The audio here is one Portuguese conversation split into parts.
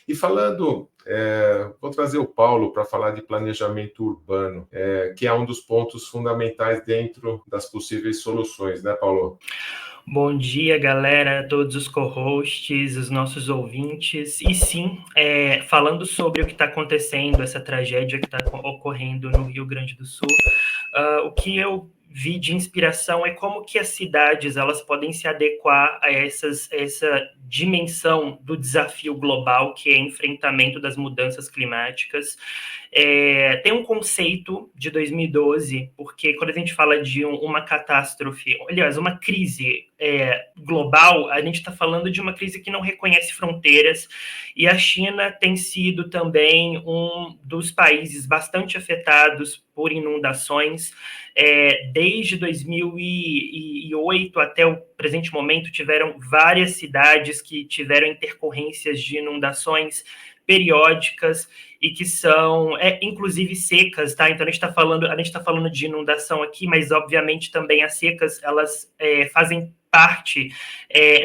E falando, vou trazer o Paulo para falar de planejamento urbano, que é um dos pontos fundamentais dentro das possíveis soluções, né, Paulo? Bom dia, galera, todos os co-hosts, os nossos ouvintes. E sim, falando sobre o que está acontecendo, essa tragédia que está ocorrendo no Rio Grande do Sul, o que eu vi de inspiração é como que as cidades elas podem se adequar a essa dimensão do desafio global, que é enfrentamento das mudanças climáticas. Tem um conceito de 2012, porque quando a gente fala de uma catástrofe, aliás, uma crise global, a gente está falando de uma crise que não reconhece fronteiras, e a China tem sido também um dos países bastante afetados por inundações. Desde 2008 até o presente momento, tiveram várias cidades que tiveram intercorrências de inundações periódicas e que são, inclusive, secas, tá? Então, a gente tá falando de inundação aqui, mas, obviamente, também as secas, elas fazem parte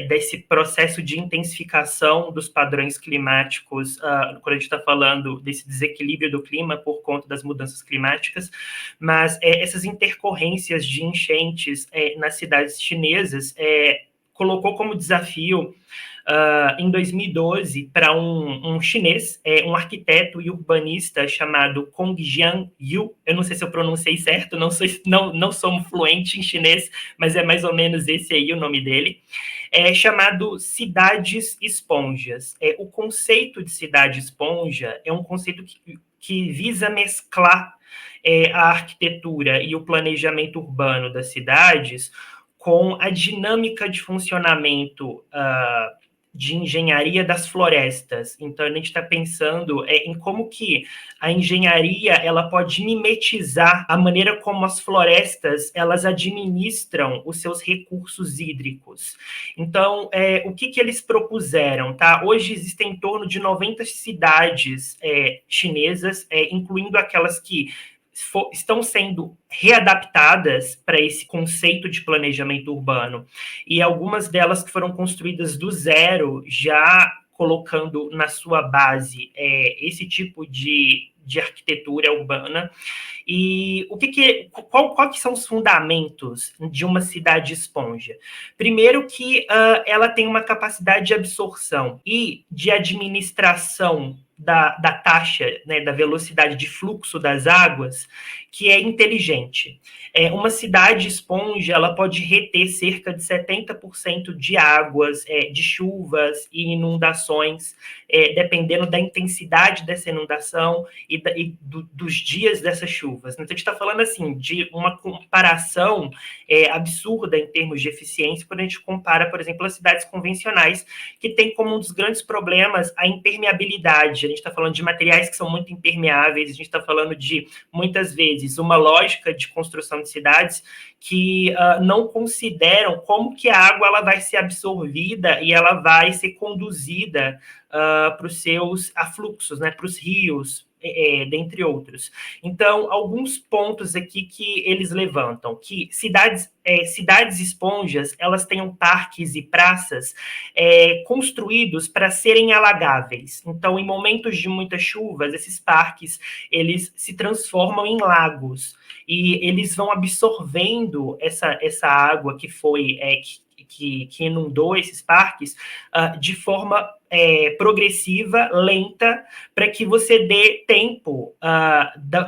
desse processo de intensificação dos padrões climáticos, quando a gente está falando desse desequilíbrio do clima por conta das mudanças climáticas, mas essas intercorrências de enchentes nas cidades chinesas colocou como desafio em 2012 para um chinês, um arquiteto e urbanista chamado Kongjian Yu. Eu não sei se eu pronunciei certo, não sou fluente em chinês, mas é mais ou menos esse aí o nome dele. Chamado Cidades Esponjas. O conceito de cidade esponja é um conceito que visa mesclar a arquitetura e o planejamento urbano das cidades com a dinâmica de funcionamento de engenharia das florestas. Então, a gente está pensando em como que a engenharia ela pode mimetizar a maneira como as florestas elas administram os seus recursos hídricos. Então, o que eles propuseram? Tá? Hoje existem em torno de 90 cidades chinesas, incluindo aquelas que estão sendo readaptadas para esse conceito de planejamento urbano. E algumas delas que foram construídas do zero, já colocando na sua base esse tipo de arquitetura urbana. E qual que são os fundamentos de uma cidade esponja? Primeiro que ela tem uma capacidade de absorção e de administração da taxa, né, da velocidade de fluxo das águas, que é inteligente. Uma cidade esponja ela pode reter cerca de 70% de águas, de chuvas e inundações, dependendo da intensidade dessa inundação e dos dias dessas chuvas. Então, a gente está falando assim, de uma comparação absurda em termos de eficiência quando a gente compara, por exemplo, as cidades convencionais, que tem como um dos grandes problemas a impermeabilidade. A gente está falando de materiais que são muito impermeáveis, a gente está falando de, muitas vezes, uma lógica de construção de cidades que não consideram como que a água ela vai ser absorvida e ela vai ser conduzida para os seus afluxos, né, para os rios, dentre outros. Então, alguns pontos aqui que eles levantam, que cidades esponjas, elas tenham parques e praças construídos para serem alagáveis. Então, em momentos de muitas chuvas, esses parques, eles se transformam em lagos, e eles vão absorvendo essa água que foi que inundou esses parques de forma progressiva, lenta, para que você dê tempo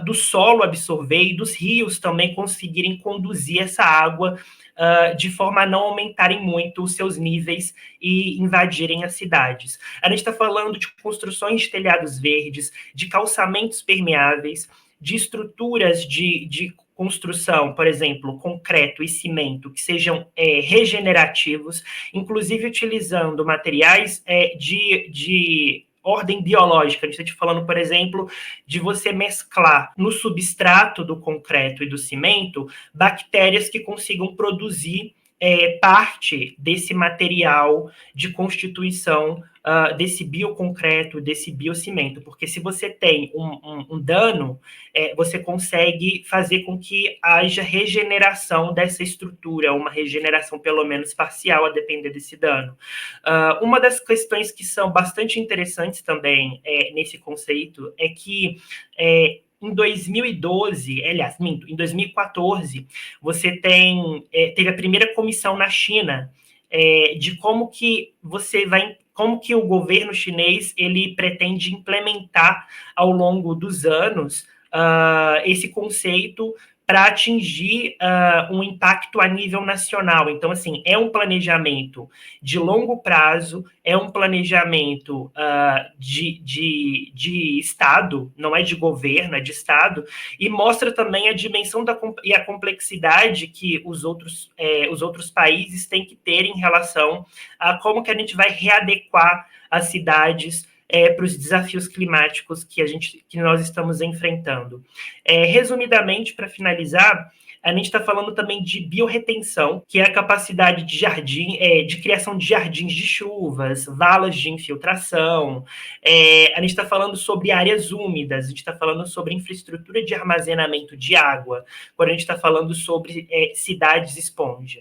do solo absorver e dos rios também conseguirem conduzir essa água de forma a não aumentarem muito os seus níveis e invadirem as cidades. A gente está falando de construções de telhados verdes, de calçamentos permeáveis, de estruturas de construção, por exemplo, concreto e cimento, que sejam regenerativos, inclusive utilizando materiais de ordem biológica. A gente está falando, por exemplo, de você mesclar no substrato do concreto e do cimento bactérias que consigam produzir parte desse material de constituição desse bioconcreto, desse biocimento, porque se você tem um dano, você consegue fazer com que haja regeneração dessa estrutura, uma regeneração pelo menos parcial, a depender desse dano. Uma das questões que são bastante interessantes também nesse conceito é que em 2012, aliás, minto, em 2014, você teve a primeira comissão na China de como que como que o governo chinês ele pretende implementar ao longo dos anos esse conceito para atingir um impacto a nível nacional. Então, assim, é um planejamento de longo prazo, é um planejamento de Estado, não é de governo, é de Estado, e mostra também a dimensão e a complexidade que os outros países têm que ter em relação a como que a gente vai readequar as cidades para os desafios climáticos que nós estamos enfrentando. Resumidamente, para finalizar, a gente está falando também de biorretenção, que é a capacidade de criação de jardins de chuvas, valas de infiltração. A gente está falando sobre áreas úmidas, a gente está falando sobre infraestrutura de armazenamento de água, quando a gente está falando sobre cidades esponja.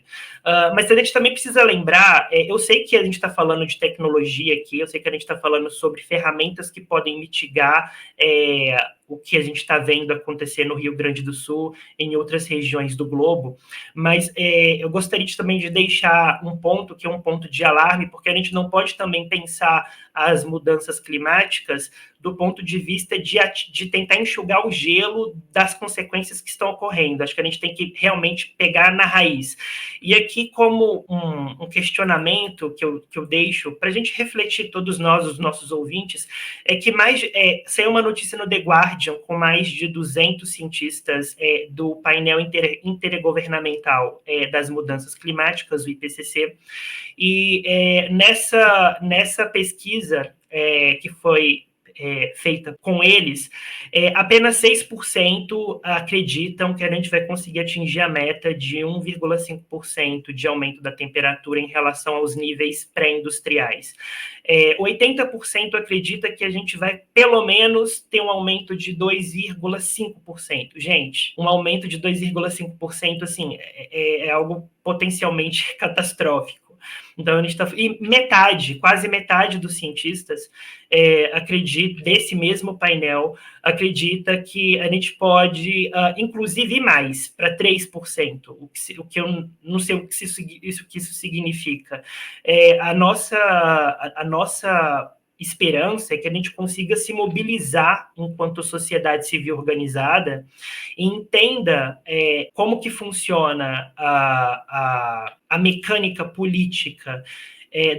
Mas a gente também precisa lembrar, eu sei que a gente está falando de tecnologia aqui, eu sei que a gente está falando sobre ferramentas que podem mitigar o que a gente está vendo acontecer no Rio Grande do Sul, em outras regiões do globo, mas eu gostaria também de deixar um ponto, que é um ponto de alarme, porque a gente não pode também pensar as mudanças climáticas do ponto de vista de tentar enxugar o gelo das consequências que estão ocorrendo. Acho que a gente tem que realmente pegar na raiz. E aqui, como um questionamento que eu deixo para a gente refletir, todos nós, os nossos ouvintes, é que saiu uma notícia no The Guardian com mais de 200 cientistas do painel intergovernamental das mudanças climáticas, o IPCC, e nessa pesquisa que foi feita com eles, apenas 6% acreditam que a gente vai conseguir atingir a meta de 1,5% de aumento da temperatura em relação aos níveis pré-industriais. 80% acredita que a gente vai, pelo menos, ter um aumento de 2,5%. Gente, um aumento de 2,5%, assim, é algo potencialmente catastrófico. Então, a gente quase metade dos cientistas desse mesmo painel, acredita que a gente pode, inclusive, ir mais, para 3%, o que eu não sei o que isso significa. A nossa esperança é que a gente consiga se mobilizar enquanto sociedade civil organizada e entenda como que funciona a mecânica política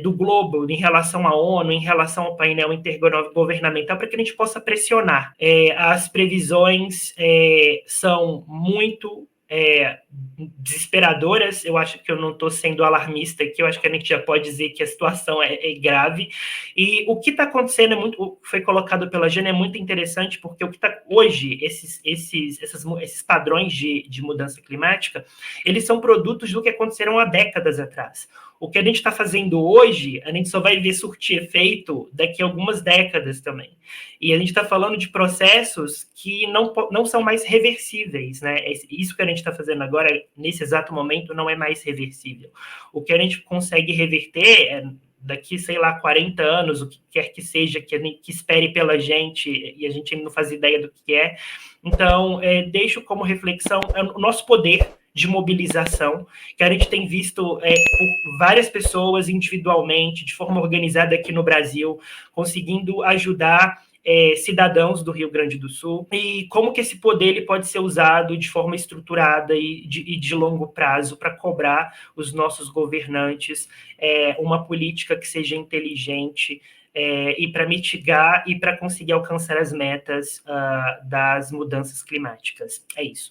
do globo em relação à ONU, em relação ao painel intergovernamental, para que a gente possa pressionar. As previsões são muito desesperadoras. Eu acho que eu não estou sendo alarmista aqui, eu acho que a gente já pode dizer que a situação é grave, e o que está acontecendo o que foi colocado pela Jana é muito interessante, porque o que está hoje, esses padrões de mudança climática, eles são produtos do que aconteceram há décadas atrás. O que a gente está fazendo hoje, a gente só vai ver surtir efeito daqui a algumas décadas também. E a gente está falando de processos que não são mais reversíveis, né? Isso que a gente está fazendo agora, nesse exato momento, não é mais reversível. O que a gente consegue reverter daqui, sei lá, 40 anos, o que quer que seja, que espere pela gente, e a gente não faz ideia do que é. Então, deixo como reflexão o nosso poder de mobilização, que a gente tem visto por várias pessoas individualmente, de forma organizada aqui no Brasil, conseguindo ajudar cidadãos do Rio Grande do Sul, e como que esse poder ele pode ser usado de forma estruturada e de longo prazo para cobrar os nossos governantes uma política que seja inteligente e para mitigar e para conseguir alcançar as metas das mudanças climáticas. É isso.